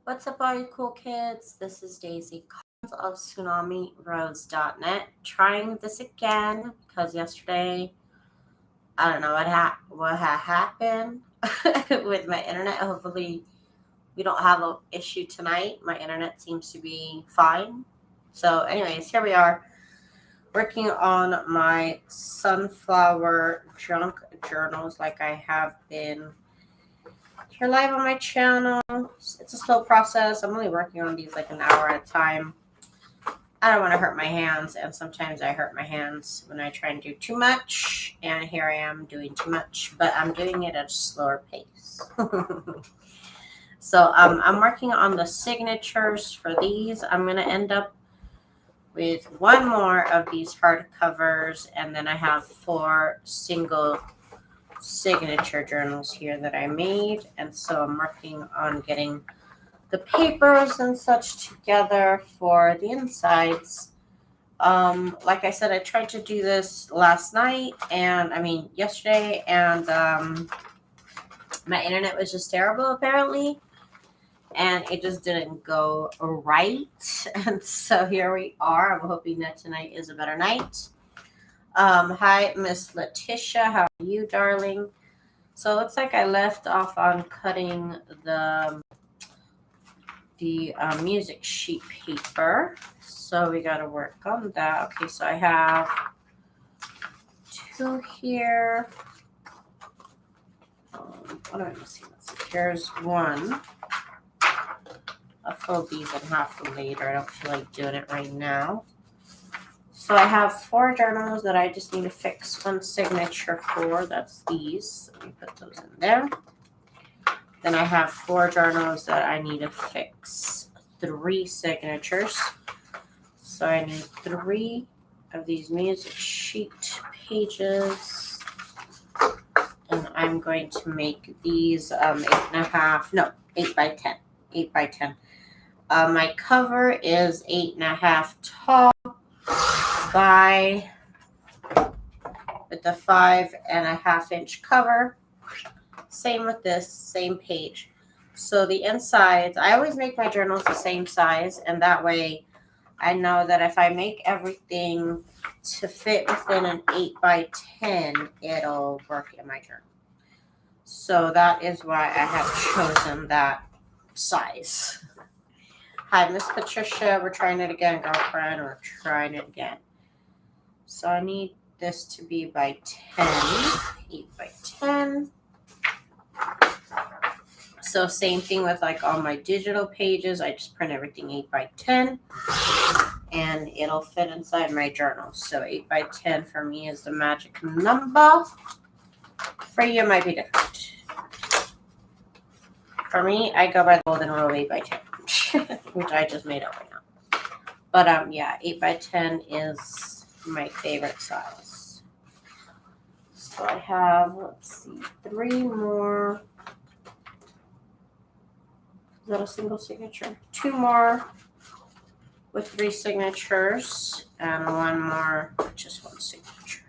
What's up, all you cool kids? This is Daisy of TsunamiRose.net, trying this again because yesterday, I don't know what had happened with my internet. Hopefully, we don't have an issue tonight. My internet seems to be fine. So, anyways, here we are working on my sunflower junk journals like I have been here live on my channel. It's a slow process. I'm only working on these like an hour at a time. I don't want to hurt my hands, and sometimes I hurt my hands when I try and do too much, and here I am doing too much, but I'm doing it at a slower pace. So I'm working on the signatures for these. I'm going to end up with one more of these hardcovers, and then I have 4 single signature journals here that I made, and so I'm working on getting the papers and such together for the insides. Like I said, I tried to do this yesterday, and my internet was just terrible apparently, and it just didn't go right. And so here we are. I'm hoping that tonight is a better night. Hi, Miss Letitia. How are you, darling? So it looks like I left off on cutting the music sheet paper. So we got to work on that. Okay, so I have 2 here. What am I missing? Let's see. Here's 1. I'll fold these in half for later. I don't feel like doing it right now. So I have 4 journals that I just need to fix one signature for. That's these. Let me put those in there. Then I have 4 journals that I need to fix 3 signatures. So I need 3 of these music sheet pages. And I'm going to make these 8 by 10. 8 by 10. My cover is 8.5 tall. With the 5.5 inch cover. Same with this, same page. So the insides, I always make my journals the same size, and that way I know that if I make everything to fit within an 8 by 10, it'll work in my journal. So that is why I have chosen that size. Hi, Miss Patricia. We're trying it again, girlfriend. We're trying it again. So I need this to be by 10, 8 by 10. So same thing with like all my digital pages. I just print everything 8 by 10 and it'll fit inside my journal. So 8 by 10 for me is the magic number. For you, it might be different. For me, I go by the golden rule of 8 by 10, which I just made up right now. But yeah, 8 by 10 is my favorite size. So I have, 3 more. Is that a single signature? 2 more with 3 signatures, and 1 more with just 1 signature.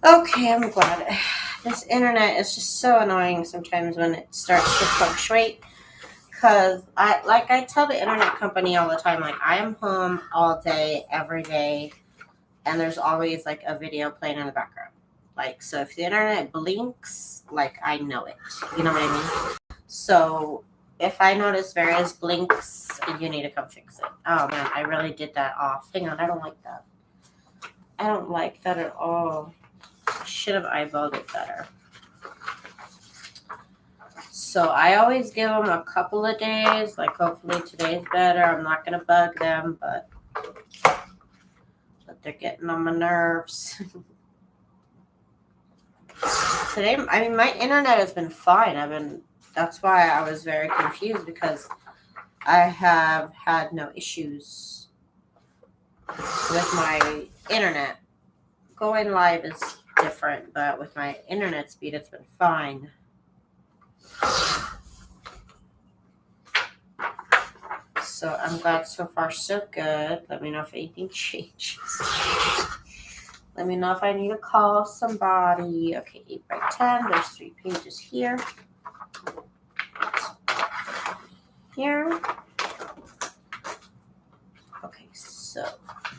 Okay, I'm glad. This internet is just so annoying sometimes when it starts to fluctuate. Because I tell the internet company all the time, like I am home all day, every day, and there's always like a video playing in the background. Like, so if the internet blinks, like I know it. You know what I mean? So if I notice various blinks, you need to come fix it. Oh man, I really did that off. Hang on, I don't like that. I don't like that at all. I should have eyeballed it better. So I always give them a couple of days. Like hopefully today's better. I'm not going to bug them, but they're getting on my nerves. Today, my internet has been fine. That's why I was very confused, because I have had no issues with my internet. Going live is different, but with my internet speed, it's been fine. So I'm glad so far so good. Let me know if anything changes. Let me know if I need to call somebody. Okay, 8 by 10. There's 3 pages here. here. Okay, so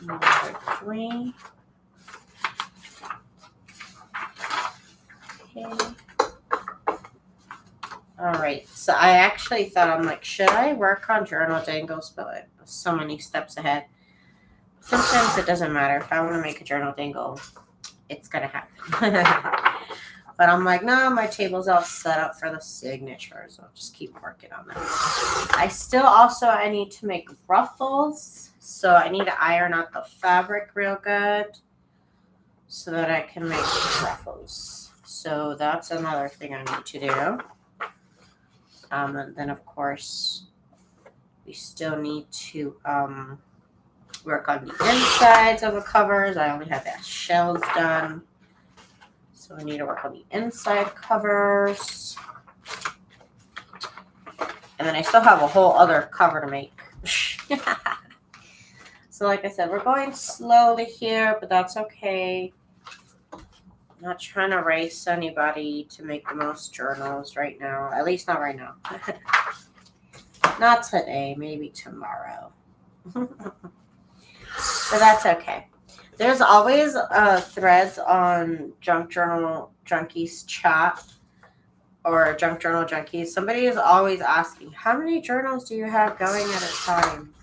number 3. Okay. All right, so I actually thought, I'm like, should I work on journal dangles? But like, so many steps ahead. Sometimes it doesn't matter. If I want to make a journal dangle, it's going to happen. But I'm like, no, my table's all set up for the signatures. I'll just keep working on that. I need to make ruffles. So I need to iron out the fabric real good so that I can make ruffles. So that's another thing I need to do. And then, of course, we still need to work on the insides of the covers. I only have the shells done. So we need to work on the inside covers. And then I still have a whole other cover to make. So like I said, we're going slowly here, but that's okay. I'm not trying to race anybody to make the most journals right now. At least not right now. Not today, maybe tomorrow. But that's okay. There's always threads on Junk Journal Junkies chat or Junk Journal Junkies. Somebody is always asking, how many journals do you have going at a time?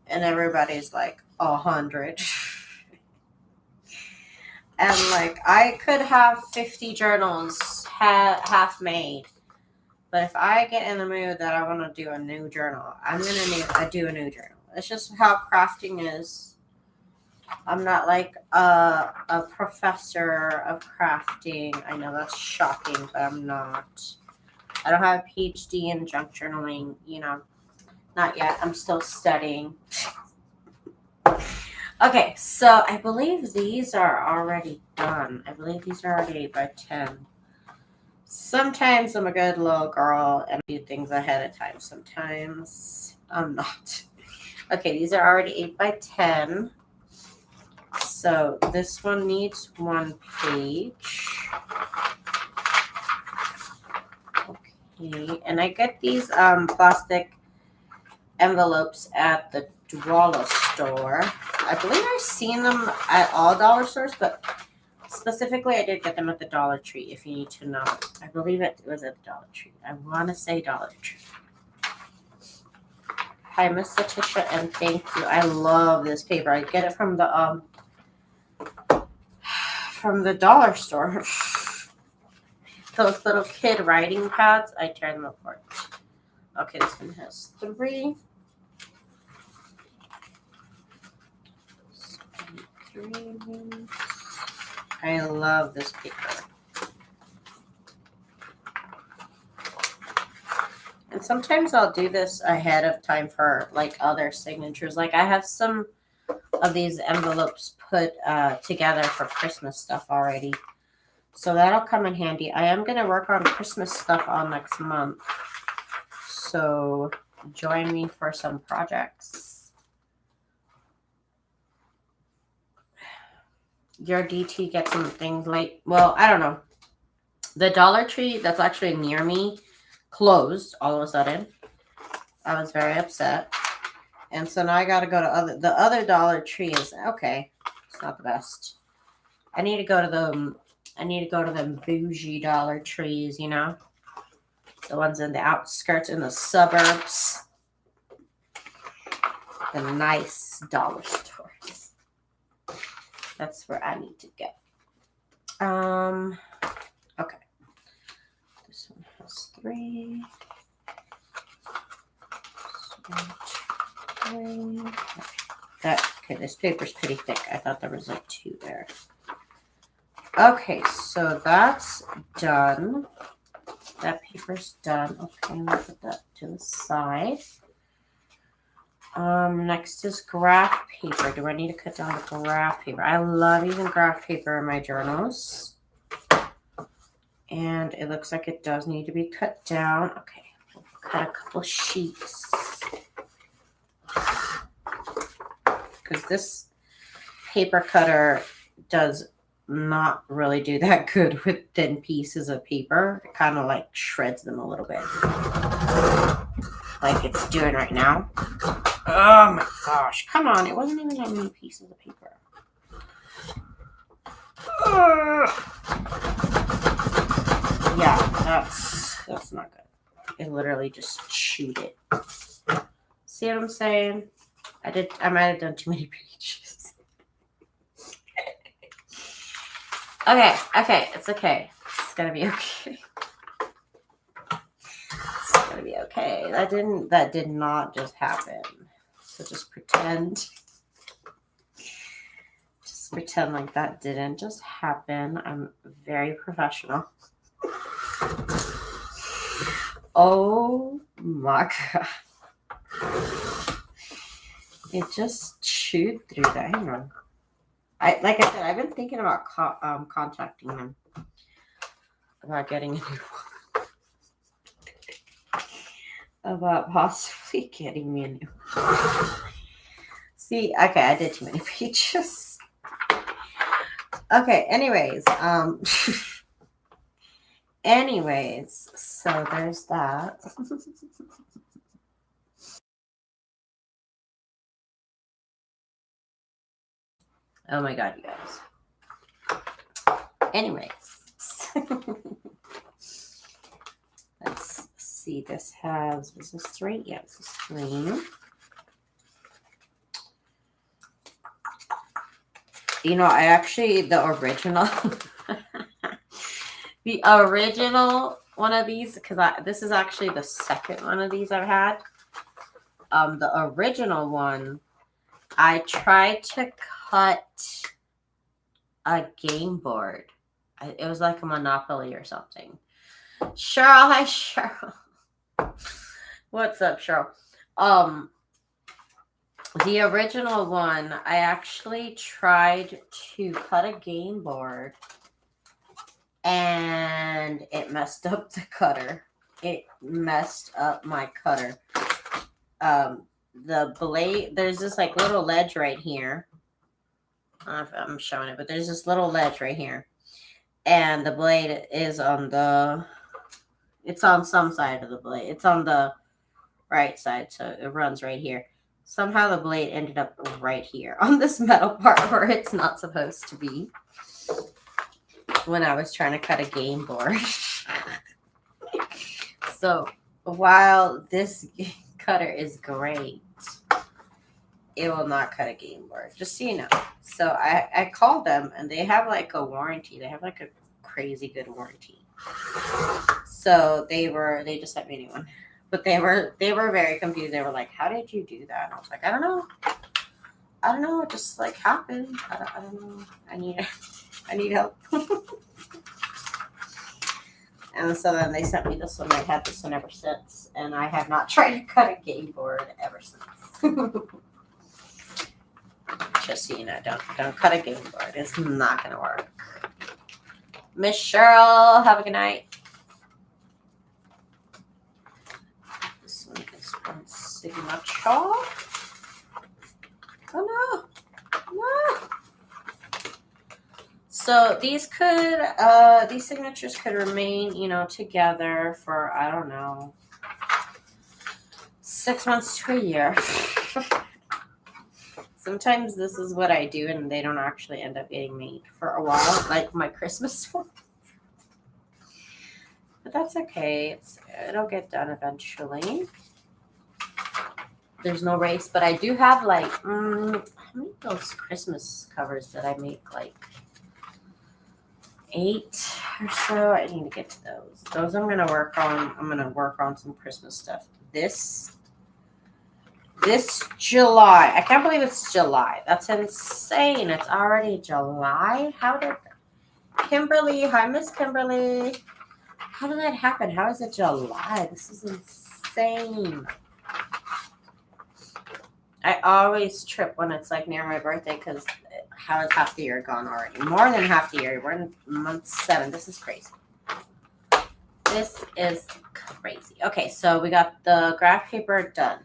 And everybody's like, 100. And like, I could have 50 journals half made. But if I get in the mood that I want to do a new journal, I'm going to do a new journal. It's just how crafting is. I'm not like a professor of crafting. I know that's shocking, but I'm not. I don't have a PhD in junk journaling, not yet. I'm still studying. Okay, so I believe these are already done. I believe these are already 8x10. Sometimes I'm a good little girl and do things ahead of time. Sometimes I'm not. Okay, these are already 8x10. So this one needs 1 page. Okay, and I get these plastic envelopes at the dollar store. I believe I've seen them at all dollar stores, but specifically I did get them at the Dollar Tree, if you need to know. I believe it was at the Dollar Tree. I want to say Dollar Tree. Hi, Miss Letitia, and thank you. I love this paper. I get it from the dollar store. Those little kid writing pads, I tear them apart. Okay, this one has 3. I love this paper. And sometimes I'll do this ahead of time for like other signatures. Like I have some of these envelopes put together for Christmas stuff already. So that'll come in handy. I am going to work on Christmas stuff all next month. So join me for some projects. Your DT gets some things late. Well, I don't know. The Dollar Tree that's actually near me closed all of a sudden. I was very upset. And so now I got to go to the other Dollar Tree is okay. It's not the best. I need to go to them bougie Dollar Trees, the ones in the outskirts, in the suburbs, the nice dollar stores. That's where I need to go. Okay. This one has 3. Okay, this paper's pretty thick. I thought there was like 2 there. Okay, so that's done. That paper's done. Okay, I'm gonna put that to the side. Next is graph paper. Do I need to cut down the graph paper? I love using graph paper in my journals. And it looks like it does need to be cut down. Okay, we'll cut a couple sheets. Because this paper cutter does not really do that good with thin pieces of paper. It kind of like shreds them a little bit. like it's doing right now. Oh my gosh. Come on. It wasn't even that many pieces of paper. Yeah, that's not good. It literally just chewed it. See what I'm saying? I might have done too many pages. Okay, it's okay. It's gonna be okay. It's gonna be okay. That did not just happen. So just pretend like that didn't just happen. I'm very professional. Oh my god. It just chewed through that. Hang on. Like I said, I've been thinking about contacting them about getting a new one. About possibly getting me a new one. See, okay, I did too many pages. Okay, anyways, so there's that. Oh my god, you guys. Anyways. Let's see, this is 3? Yeah, this is 3. You know, the original one of these, because this is actually the second one of these I've had. The original one, I tried to cut a game board. It was like a Monopoly or something. Cheryl, hi Cheryl. What's up, Cheryl? The original one, I actually tried to cut a game board and it messed up the cutter. It messed up my cutter. The blade, there's this like little ledge right here. I don't know if I'm showing it, but there's this little ledge right here. And the blade is it's on some side of the blade. It's on the right side, so it runs right here. Somehow the blade ended up right here on this metal part where it's not supposed to be when I was trying to cut a game board. So while this cutter is great, it will not cut a game board, just so you know. So I called them and they have like a warranty. They have like a crazy good warranty. So they just sent me a new one. But they were very confused. They were like, "How did you do that?" And I was like, "I don't know. It just like happened. I don't know. I need help." And so then they sent me this one. I've had this one ever since, and I have not tried to cut a game board ever since. Just so you know, don't cut a game board. It's not gonna work. Miss Cheryl, have a good night. On signature. Oh no. So these signatures could remain, together for, I don't know, 6 months to a year. Sometimes this is what I do and they don't actually end up getting made for a while, like my Christmas one. But that's okay. It'll get done eventually. There's no race, but I do have like how many of those Christmas covers that I make, like 8 or so. I need to get to those I'm gonna work on some Christmas stuff this July. I can't believe it's July. That's insane. It's already July. How did Kimberly, hi Miss Kimberly, how did that happen? How is it July? This is insane. I always trip when it's like near my birthday because how is half the year gone already? More than half the year. We're in month 7. This is crazy. This is crazy. Okay, so we got the graph paper done.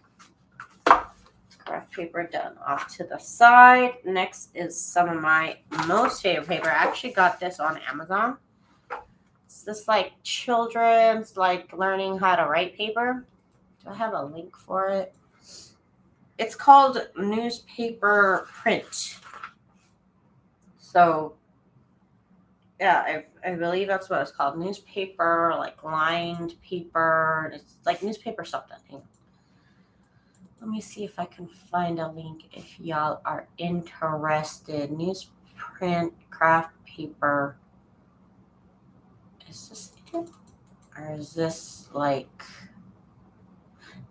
Graph paper done. Off to the side. Next is some of my most favorite paper. I actually got this on Amazon. It's this like children's like learning how to write paper. Do I have a link for it? It's called newspaper print. So, yeah, I believe that's what it's called. Newspaper, like lined paper. It's like newspaper something. Hang on. Let me see if I can find a link if y'all are interested. Newsprint craft paper. Is this it? Or is this like...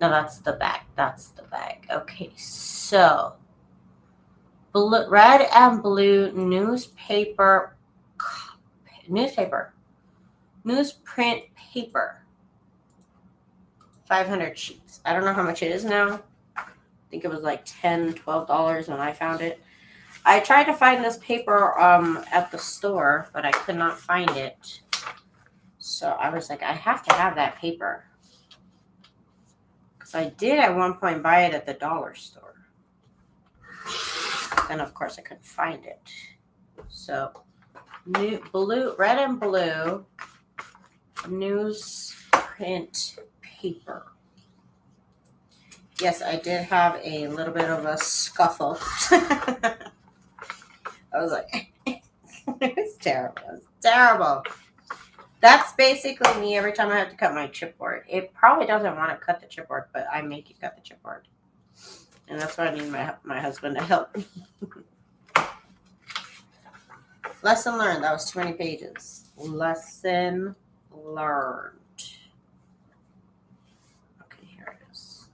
No, that's the bag. That's the bag. Okay, so blue, red and blue newsprint paper. 500 sheets. I don't know how much it is now. I think it was like $10, $12 when I found it. I tried to find this paper at the store, but I could not find it. So I was like, I have to have that paper. Because I did at one point buy it at the dollar store. Then, of course, I couldn't find it. So, red and blue newsprint paper. Yes, I did have a little bit of a scuffle. I was like, it's terrible. It's terrible. That's basically me every time I have to cut my chipboard. It probably doesn't want to cut the chipboard, but I make it cut the chipboard. And that's why I need my husband to help me. Lesson learned. That was too many pages. Lesson learned. Okay, here it is.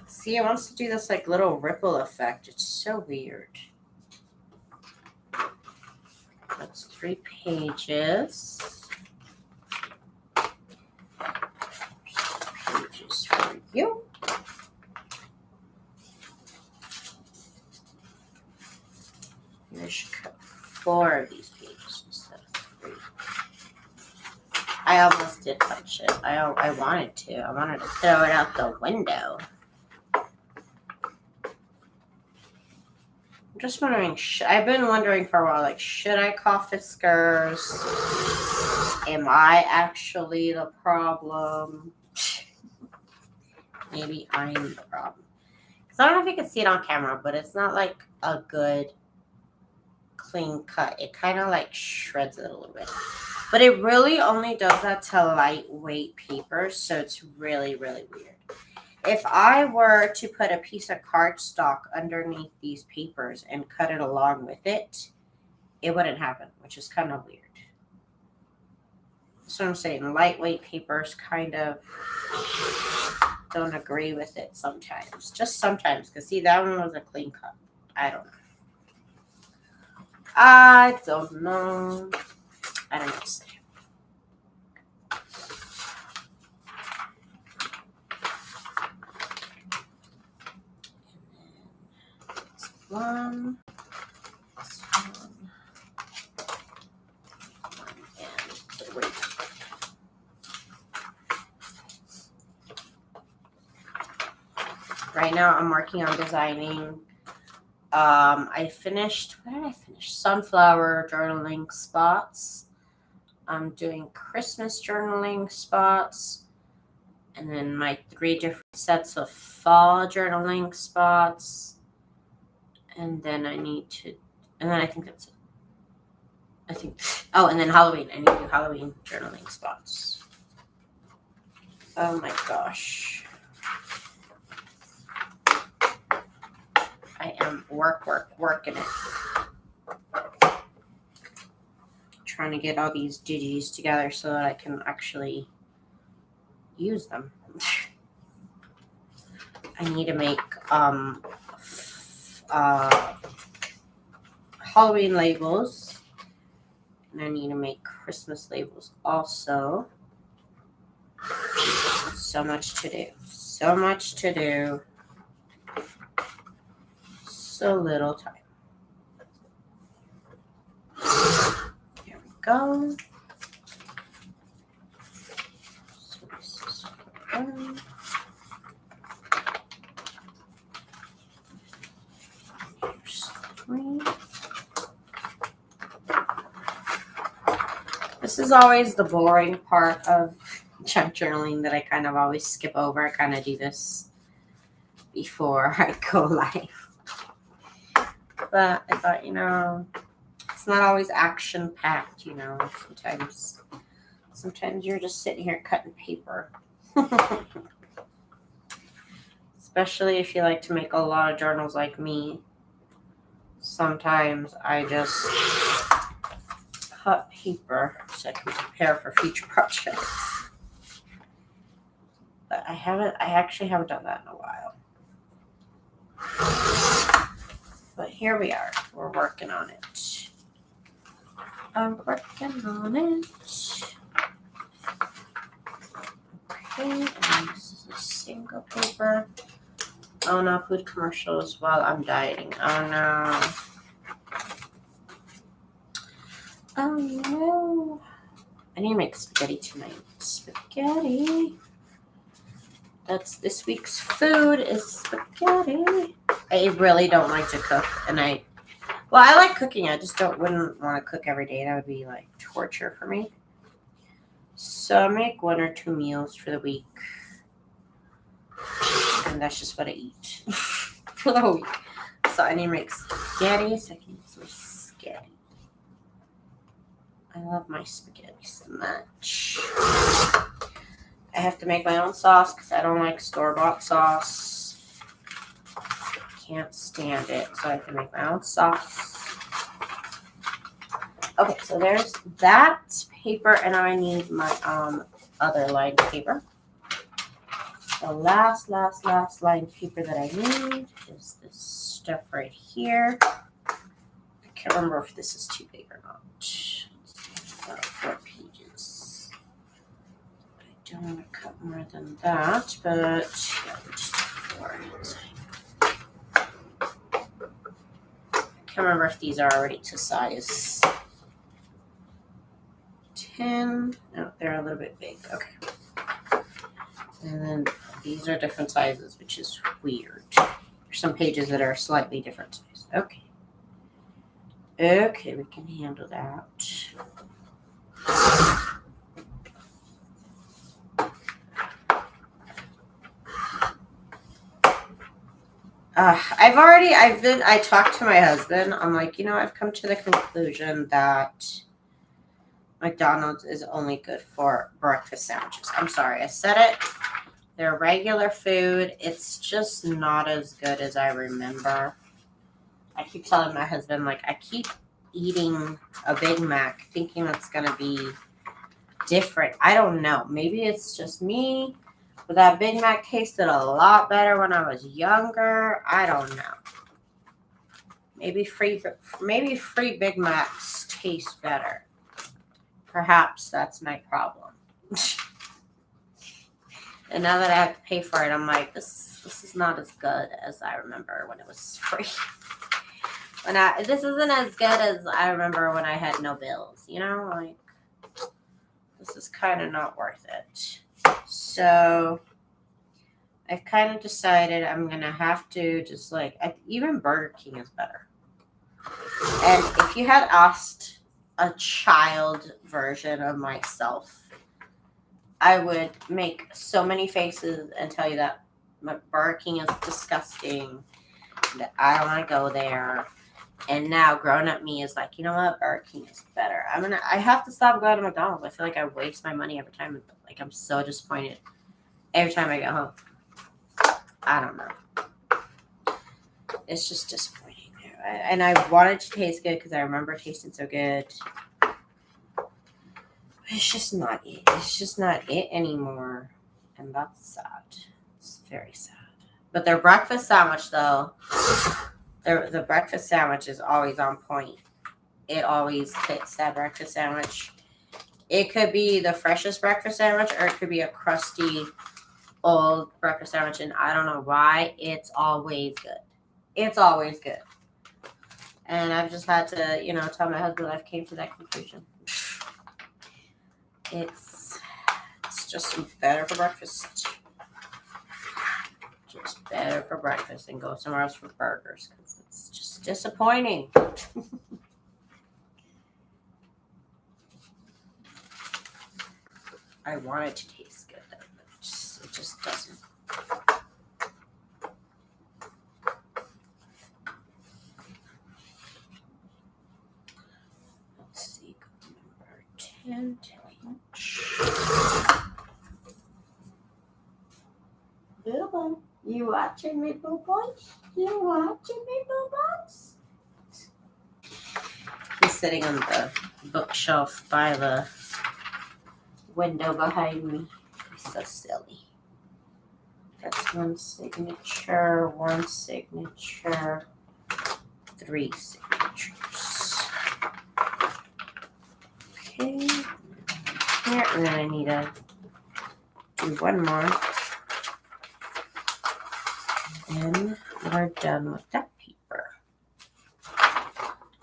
See, it wants to do this like little ripple effect. It's so weird. That's 3 pages. Pages for you. I should cut 4 of these pages instead of 3. I almost did touch it. I wanted to. I wanted to throw it out the window. I'm just wondering, I've been wondering for a while, like, should I call Fiskars? Am I actually the problem? Maybe I'm the problem. Because I don't know if you can see it on camera, but it's not like a good clean cut. It kind of like shreds it a little bit. But it really only does that to lightweight paper, so it's really, really weird. If I were to put a piece of cardstock underneath these papers and cut it along with it, it wouldn't happen, which is kind of weird. So I'm saying lightweight papers kind of don't agree with it sometimes. Just sometimes, because see, that one was a clean cut. I don't know. I don't know what to say. One, this one, and 3. Right now, I'm working on designing. I finished. What did I finish? Sunflower journaling spots. I'm doing Christmas journaling spots, and then my 3 different sets of fall journaling spots. And then I need to, and then I think that's it. And then Halloween. I need to do Halloween journaling spots. Oh my gosh. I am working it. Trying to get all these digis together so that I can actually use them. I need to make Halloween labels, and I need to make Christmas labels also. So much to do. So much to do. So little time. Here we go. So this is 1. Here's 3. This is always the boring part of junk journaling that I kind of always skip over. I kind of do this before I go live. But I thought, it's not always action-packed, Sometimes you're just sitting here cutting paper. Especially if you like to make a lot of journals like me. Sometimes I just cut paper so I can prepare for future projects. But I actually haven't done that in a while. But here we are. We're working on it. I'm working on it. Okay, and this is a single paper. Oh no, food commercials while I'm dieting. Oh no. Oh no. I need to make spaghetti tonight. Spaghetti. That's this week's food is spaghetti. I really don't like to cook, and I like cooking. I just wouldn't want to cook every day. That would be like torture for me. So I make 1 or 2 meals for the week, and that's just what I eat for the whole week. So I need to make spaghetti. So I can eat some spaghetti. I love my spaghetti so much. I have to make my own sauce because I don't like store-bought sauce. I can't stand it, so I have to make my own sauce. Okay, so there's that paper, and I need my other lined paper. The last lined paper that I need is this stuff right here. I can't remember if this is too big or not. 4 pages. I don't want to cut more than that, but yeah, just 4. I can't remember if these are already to size 10. No, they're a little bit big. Okay. And then these are different sizes, which is weird. There's some pages that are slightly different size. Okay. Okay, we can handle that. I talked to my husband. I'm like, I've come to the conclusion that McDonald's is only good for breakfast sandwiches. I'm sorry, I said it. They're regular food. It's just not as good as I remember. I keep telling my husband, I keep eating a Big Mac thinking it's going to be different. I don't know. Maybe it's just me. But that Big Mac tasted a lot better when I was younger. I don't know. Maybe free Big Macs taste better. Perhaps that's my problem. And now that I have to pay for it, I'm like, this is not as good as I remember when it was free. This isn't as good as I remember when I had no bills. This is kind of not worth it. So I've kind of decided I'm going to have to just even Burger King is better. And if you had asked a child version of myself, I would make so many faces and tell you that Burger King is disgusting, that I don't want to go there. And now grown-up me is like, you know what? Burger King is better. I have to stop going to McDonald's. I feel like I waste my money every time. I'm so disappointed every time I go home. I don't know. It's just disappointing. And I want it to taste good because I remember it tasting so good. It's just not it. It's just not it anymore. And that's sad. It's very sad. But their breakfast sandwich, though, the breakfast sandwich is always on point. It always hits that breakfast sandwich. It could be the freshest breakfast sandwich, or it could be a crusty, old breakfast sandwich. And I don't know why. It's always good. It's always good. And I've just had to, tell my husband I've came to that conclusion. It's just better for breakfast. Just better for breakfast than go somewhere else for burgers because it's just disappointing. I want it to taste just doesn't. Let's see, number 10 inch. Boo-boo, you watching me, boo-boy? You watching me, boo-boys? He's sitting on the bookshelf by the window behind me. He's so silly. That's one signature, 3 signatures. Okay. Here, and then I need to do one more. And we're done with that paper.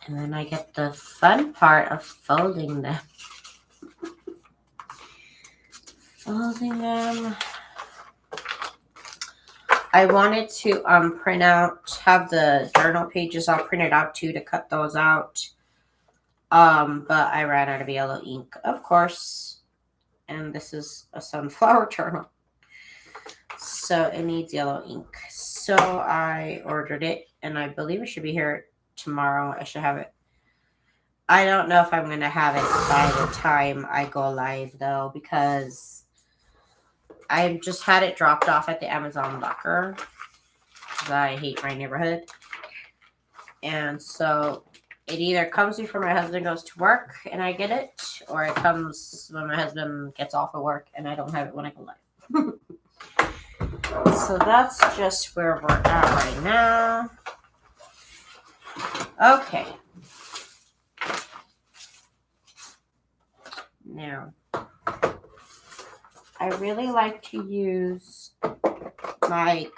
And then I get the fun part of folding them. Folding them. I wanted to print out, have the journal pages all printed out too to cut those out. But I ran out of yellow ink, of course. And this is a sunflower journal. So it needs yellow ink. So I ordered it, and I believe it should be here tomorrow. I should have it. I don't know if I'm going to have it by the time I go live, though, because I just had it dropped off at the Amazon locker because I hate my neighborhood. And so it either comes before my husband goes to work and I get it, or it comes when my husband gets off of work and I don't have it when I go live. So that's just where we're at right now. Okay. Now, I really like to use my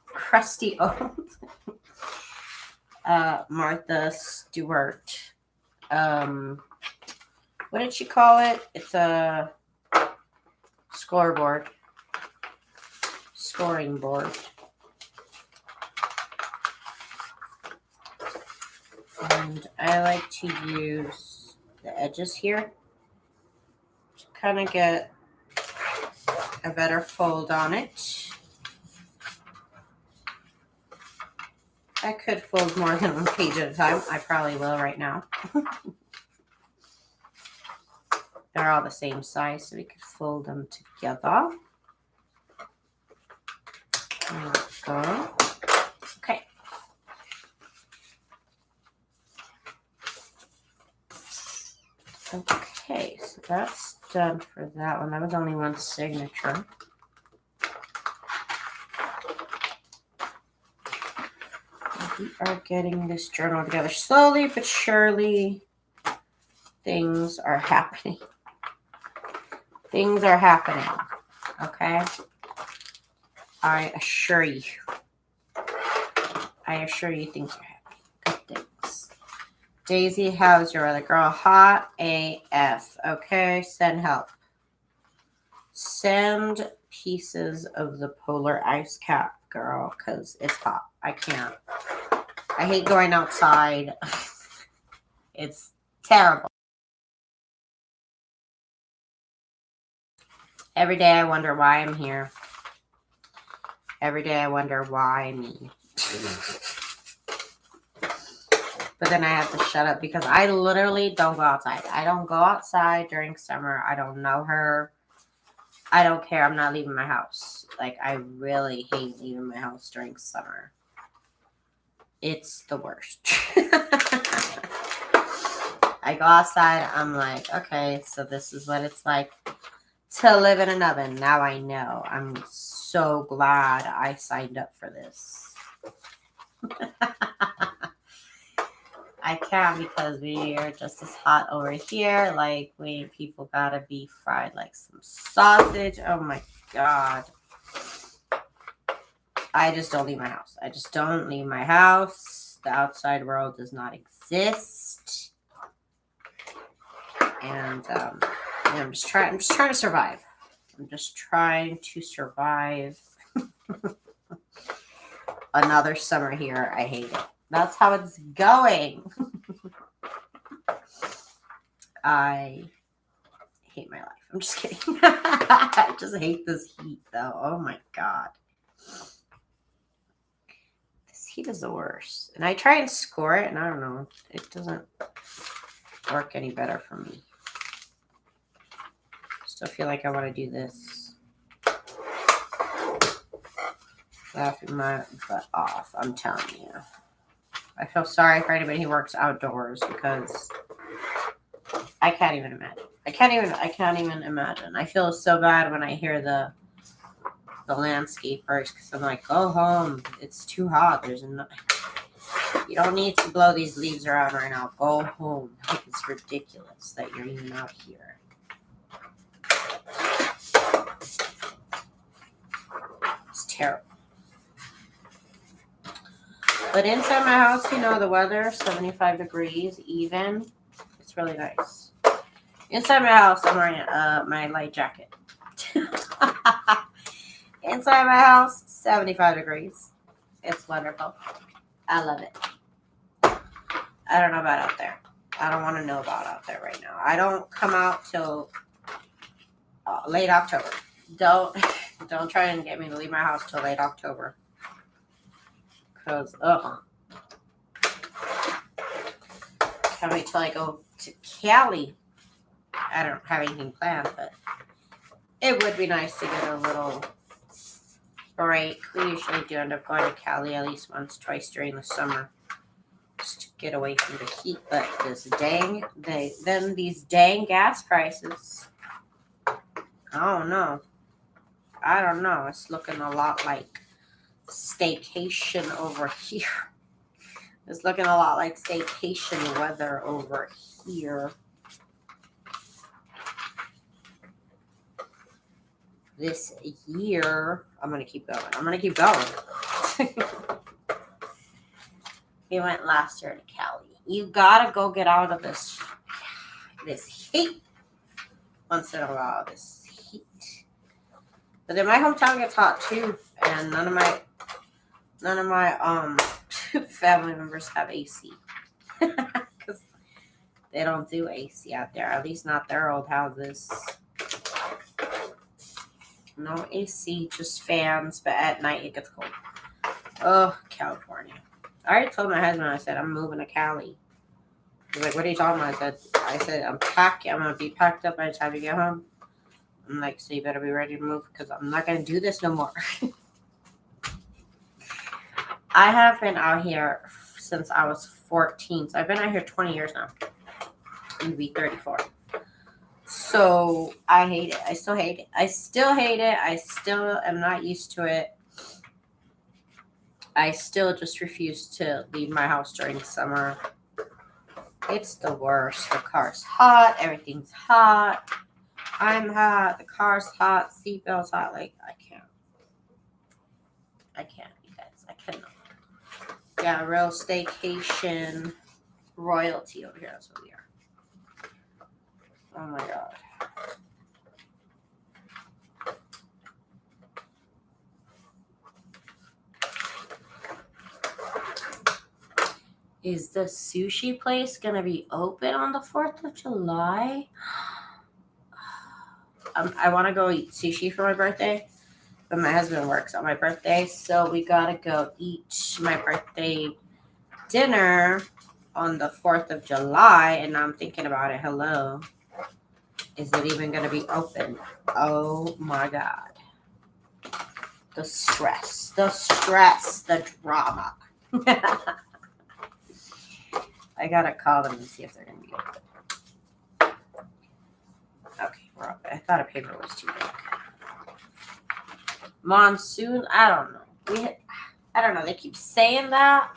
crusty old Martha Stewart. What did she call it? It's a scoring board. And I like to use the edges here to kind of get a better fold on it. I could fold more than one page at a time. I probably will right now. They're all the same size, so we could fold them together. There we go. Okay. Okay, so that's done for that one. That was only one signature. We are getting this journal together slowly but surely. Things are happening. Things are happening. Okay? I assure you. Things are happening. Good things. Daisy, how's your other girl? Hot AF. Okay, send help. Send pieces of the polar ice cap, girl, because it's hot. I can't. I hate going outside. It's terrible. Every day I wonder why I'm here. Every day I wonder why me. But then I have to shut up because I literally don't go outside. I don't go outside during summer. I don't know her. I don't care. I'm not leaving my house. Like, I really hate leaving my house during summer. It's the worst. I go outside. I'm like, okay, so this is what it's like to live in an oven. Now I know. I'm so glad I signed up for this. I can't because we are just as hot over here. Like, people gotta be fried like some sausage. Oh my God. I just don't leave my house. I just don't leave my house. The outside world does not exist. And I'm just trying to survive. I'm just trying to survive another summer here. I hate it. That's how it's going. I hate my life. I'm just kidding. I just hate this heat, though. Oh my god. This heat is the worst. And I try and score it, and I don't know. It doesn't work any better for me. Still feel like I want to do this. Laughing my butt off, I'm telling you. I feel sorry for anybody who works outdoors because I can't even imagine. I can't even imagine. I feel so bad when I hear the landscapers because I'm like, go home. It's too hot. You don't need to blow these leaves around right now. Go home. Like, it's ridiculous that you're even out here. It's terrible. But inside my house, the weather, 75 degrees even. It's really nice. Inside my house, I'm wearing my light jacket. Inside my house, 75 degrees. It's wonderful. I love it. I don't know about out there. I don't want to know about out there right now. I don't come out till late October. Don't try and get me to leave my house till late October. Because, can't wait till I go to Cali. I don't have anything planned, but it would be nice to get a little break. We usually do end up going to Cali at least once, twice during the summer, just to get away from the heat. But these dang gas prices. I don't know. It's looking a lot like staycation over here. It's looking a lot like staycation weather over here. This year, I'm going to keep going. We went last year to Cali. You got to go get out of this heat once in a while, this heat. But then my hometown gets hot too, and none of my family members have AC because they don't do AC out there, at least not their old houses. No AC, just fans, but at night it gets cold. Oh, California. I already told my husband, I said, I'm moving to Cali. He's like, what are you talking about? I said, I'm going to be packed up by the time you get home. I'm like, so you better be ready to move because I'm not going to do this no more. I have been out here since I was 14. So I've been out here 20 years now. I'm going to be 34. So I hate it. I still hate it. I still am not used to it. I still just refuse to leave my house during the summer. It's the worst. The car's hot. Everything's hot. I'm hot. The car's hot. Seatbelt's hot. Like, I can't, you guys. I cannot. Yeah, real staycation royalty over here. That's what we are. Oh my god. Is the sushi place going to be open on the 4th of July? I want to go eat sushi for my birthday, but my husband works on my birthday, so we got to go eat my birthday dinner on the 4th of July, and I'm thinking about it. Hello. Is it even going to be open? Oh my god. The stress, the drama. I gotta call them and see if they're gonna be open. Okay, we're open. I thought a paper was too big. Monsoon, I don't know. I don't know. They keep saying that,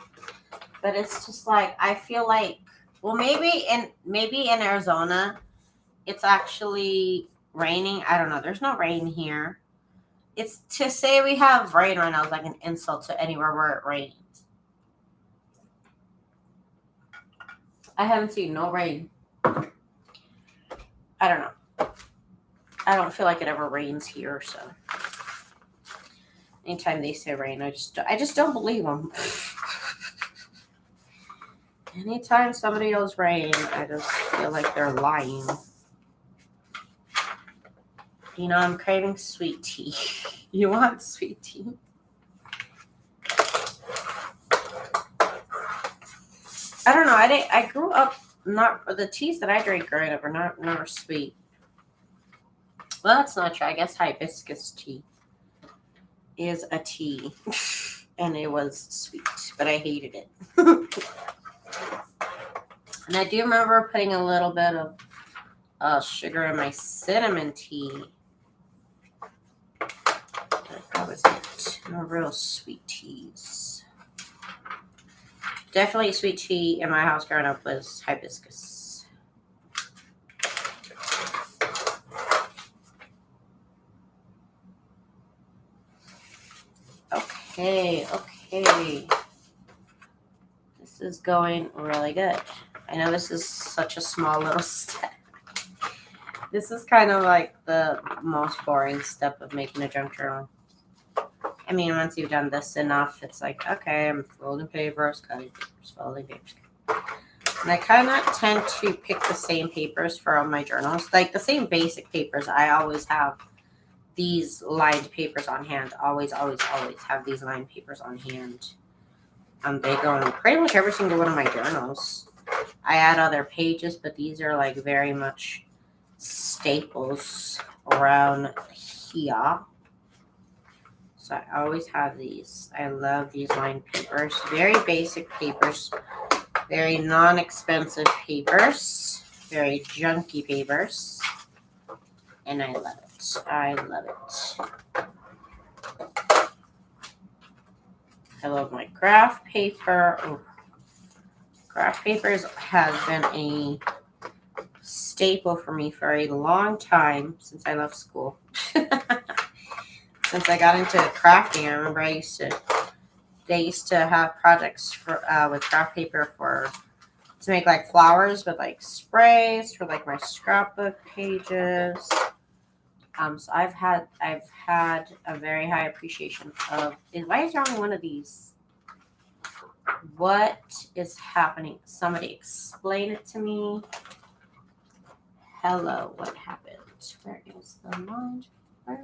but it's just like I feel like, well, maybe in Arizona, it's actually raining. I don't know. There's no rain here. It's to say we have rain right now is like an insult to anywhere where it rains. I haven't seen no rain. I don't know. I don't feel like it ever rains here, so anytime they say rain, I just don't believe them. Anytime somebody yells rain, I just feel like they're lying. You know, I'm craving sweet tea. You want sweet tea? I don't know. I grew up not the teas that I drank growing up are never sweet. Well, that's not true. I guess hibiscus tea is a tea, and it was sweet, but I hated it. And I do remember putting a little bit of sugar in my cinnamon tea. That was it. No real sweet teas. Definitely sweet tea in my house growing up was hibiscus. Okay. This is going really good. I know this is such a small little step. This is kind of like the most boring step of making a junk journal. I mean, once you've done this enough, it's like, okay, I'm folding papers, cutting papers, folding papers. And I kind of tend to pick the same papers for all my journals. Like the same basic papers. I always have these lined papers on hand. Always have these lined papers on hand. They go in pretty much every single one of my journals. I add other pages, but these are like very much staples around here. So I always have these. I love these lined papers. Very basic papers. Very non-expensive papers. Very junky papers. And I love it. I love it. I love my graph paper. Oh. Graph papers has been a staple for me for a long time since I left school. Since I got into crafting, I remember they used to have projects for with craft paper to make like flowers with like sprays for like my scrapbook pages. So I've had a very high appreciation of. Why is there only one of these? What is happening? Somebody explain it to me. Hello, what happened? Where is the line? There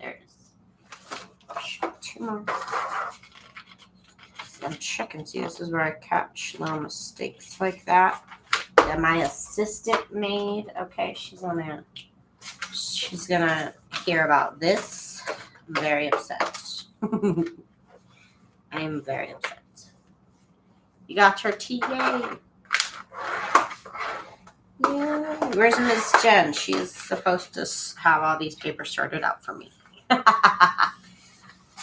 it is. Two more. I'm checking. See, this is where I catch little mistakes like that my assistant made. Okay, she's gonna hear about this. I'm very upset. I am very upset. You got your tea, yay! Yeah. Where's Miss Jen? She's supposed to have all these papers sorted out for me.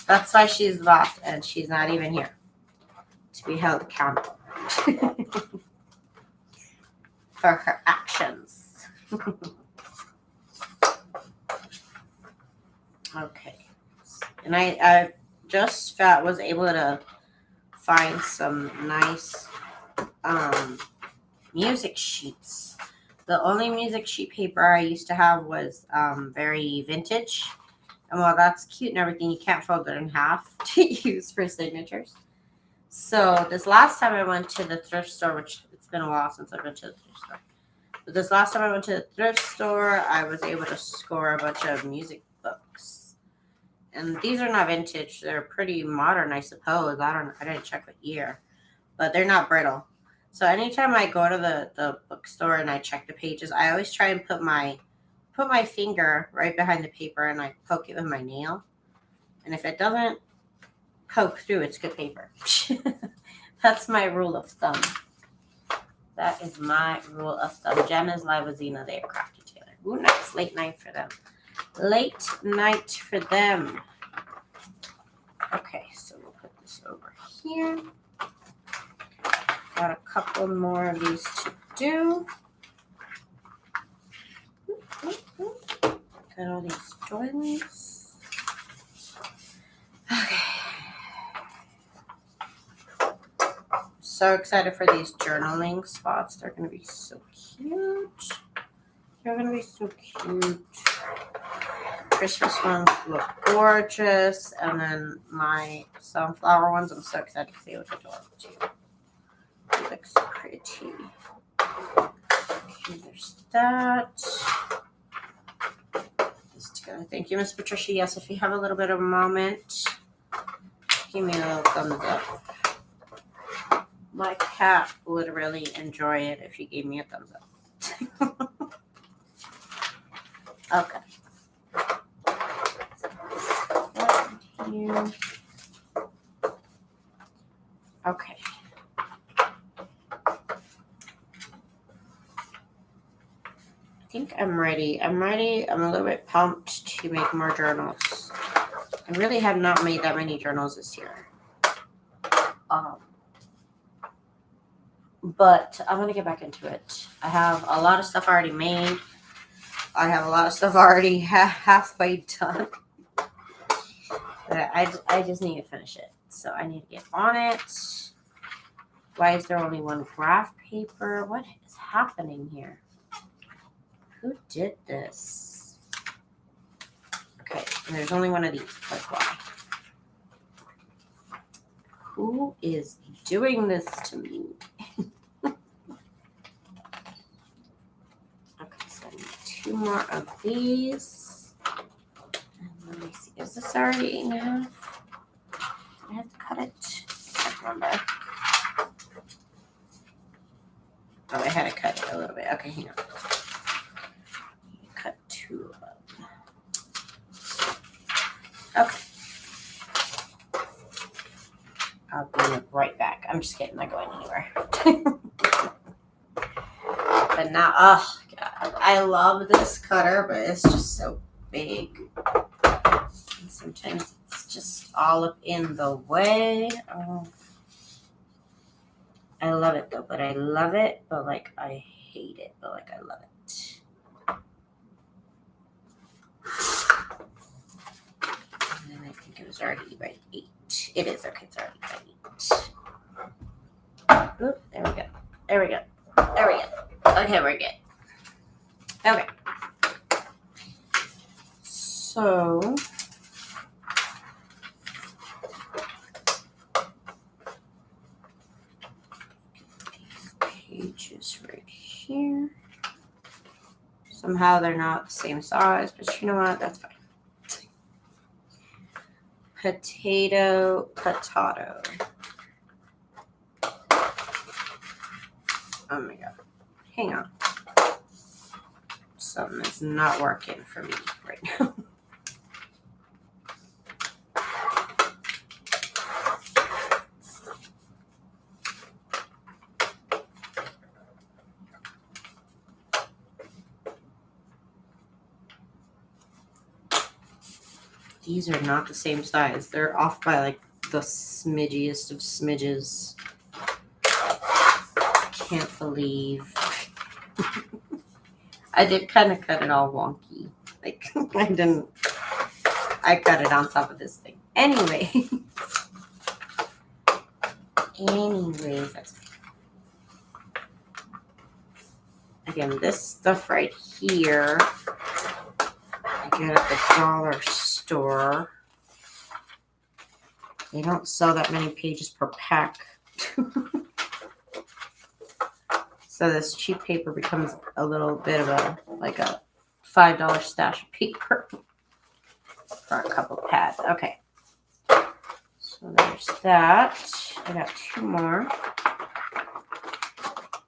That's why she's the boss, and she's not even here to be held accountable for her actions. Okay. And I just was able to find some nice music sheets. The only music sheet paper I used to have was very vintage. And while that's cute and everything, you can't fold it in half to use for signatures. So this last time I went to the thrift store, which it's been a while since I've been to the thrift store. But this last time I went to the thrift store, I was able to score a bunch of music books. And these are not vintage. They're pretty modern, I suppose. I didn't check what year. But they're not brittle. So anytime I go to the bookstore and I check the pages, I always try and put my finger right behind the paper and I poke it with my nail. And if it doesn't poke through, it's good paper. That's my rule of thumb. That is my rule of thumb. Jen is live with Zena. They are crafted together. Ooh, nice. Late night for them. Late night for them. Okay, so we'll put this over here. Got a couple more of these to do. Got all these doilies. Okay. So excited for these journaling spots. They're going to be so cute. They're going to be so cute. Christmas ones look gorgeous. And then my sunflower ones, I'm so excited to see what they're doing too. It looks pretty. Okay, there's that. This gonna thank you, Miss Patricia. Yes, if you have a little bit of a moment, give me a little thumbs up. My cat would really enjoy it if you gave me a thumbs up. Okay. Here. Okay. I think I'm ready. I'm ready. I'm a little bit pumped to make more journals. I really have not made that many journals this year. But I'm going to get back into it. I have a lot of stuff already made. I have a lot of stuff already halfway done. But I just need to finish it. So I need to get on it. Why is there only one graph paper? What is happening here? Who did this? Okay, and there's only one of these. Like, why? Who is doing this to me? Okay, so I need 2 more of these. And let me see. Is this already enough? I have to cut it. I can't remember. Oh, I had to cut it a little bit. Okay, hang on. Cut 2 of them. Okay. I'll be right back. I'm just kidding. I'm not going anywhere. But now, oh, God. I love this cutter, but it's just so big. And sometimes it's just all up in the way. Oh. I love it, though. But I love it. But, like, I hate it. But, like, I love it. And then I think it was already by 8. It is. Okay, it's already by 8. Oop, there we go. There we go. There we go. Okay, we're good. Okay. So, these pages right here. Somehow they're not the same size, but you know what? That's fine. Potato. Oh my God. Hang on. Something is not working for me right now. These are not the same size. They're off by like the smidgiest of smidges. Can't believe. I did kind of cut it all wonky. Like, I cut it on top of this thing. Anyways, that's again, this stuff right here, I get at the dollar store. They don't sell that many pages per pack. So this cheap paper becomes a little bit of a $5 stash of paper for a couple of pads. Okay. So there's that. I got 2 more.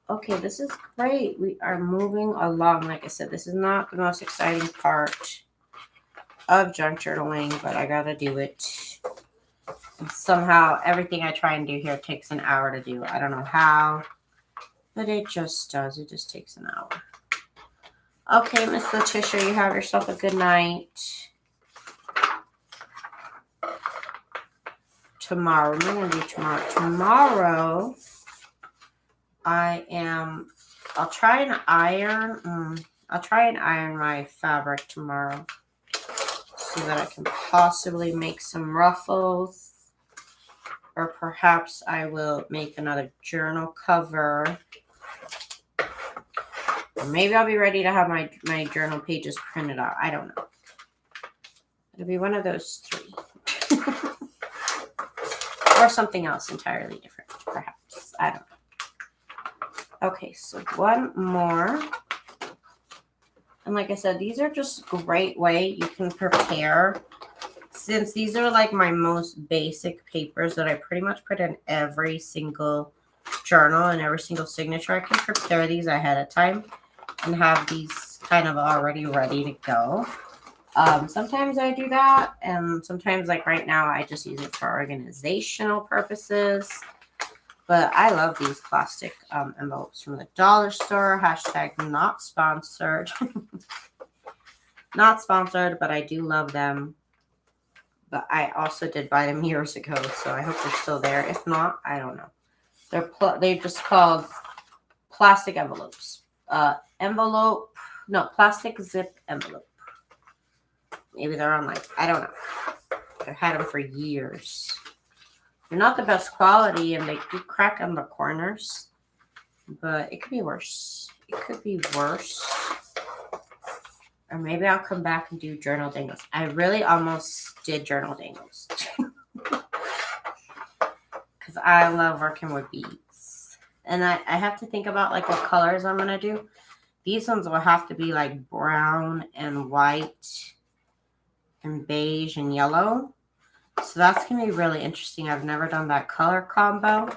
Okay, this is great. We are moving along. Like I said, this is not the most exciting part of junk journaling, but I gotta do it. And somehow everything I try and do here takes an hour to do. I don't know how. But it just does. It just takes an hour. Okay, Miss Letitia, you have yourself a good night. Tomorrow, what am I going to do tomorrow? Tomorrow, I'll try and iron my fabric tomorrow so that I can possibly make some ruffles. Or perhaps I will make another journal cover. Or maybe I'll be ready to have my journal pages printed out. I don't know. It'll be one of those 3. Or something else entirely different, perhaps. I don't know. Okay, so one more. And like I said, these are just a great way you can prepare. Since these are like my most basic papers that I pretty much put in every single journal and every single signature, I can prepare these ahead of time and have these kind of already ready to go. Sometimes I do that, and sometimes, like right now, I just use it for organizational purposes. But I love these plastic envelopes from the dollar store. Hashtag not sponsored. Not sponsored, but I do love them. But I also did buy them years ago, so I hope they're still there. If not, I don't know. They're just called plastic envelopes. Plastic zip envelope. Maybe they're on I don't know. I've had them for years. They're not the best quality, and they do crack on the corners. But it could be worse. It could be worse. Or maybe I'll come back and do journal dangles. I really almost did journal dangles. Because I love working with beads. And I have to think about like what colors I'm going to do. These ones will have to be like brown and white and beige and yellow. So that's going to be really interesting. I've never done that color combo.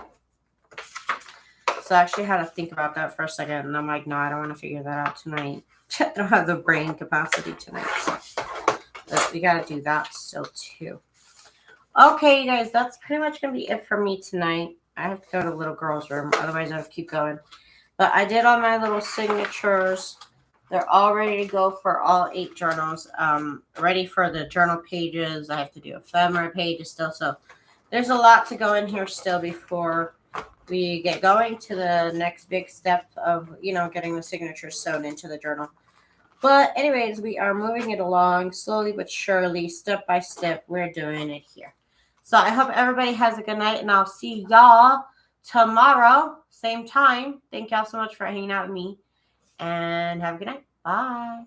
So I actually had to think about that for a second. And I'm like, no, I don't want to figure that out tonight. I don't have the brain capacity tonight. So. But we got to do that still too. Okay, you guys, that's pretty much going to be it for me tonight. I have to go to little girl's room. Otherwise, I have to keep going. But I did all my little signatures. They're all ready to go for all 8 journals. Ready for the journal pages. I have to do ephemera pages still. So there's a lot to go in here still before we get going to the next big step of, getting the signatures sewn into the journal. But anyways, we are moving it along slowly but surely, step by step. We're doing it here. So I hope everybody has a good night, and I'll see y'all tomorrow, same time. Thank y'all so much for hanging out with me, and have a good night. Bye.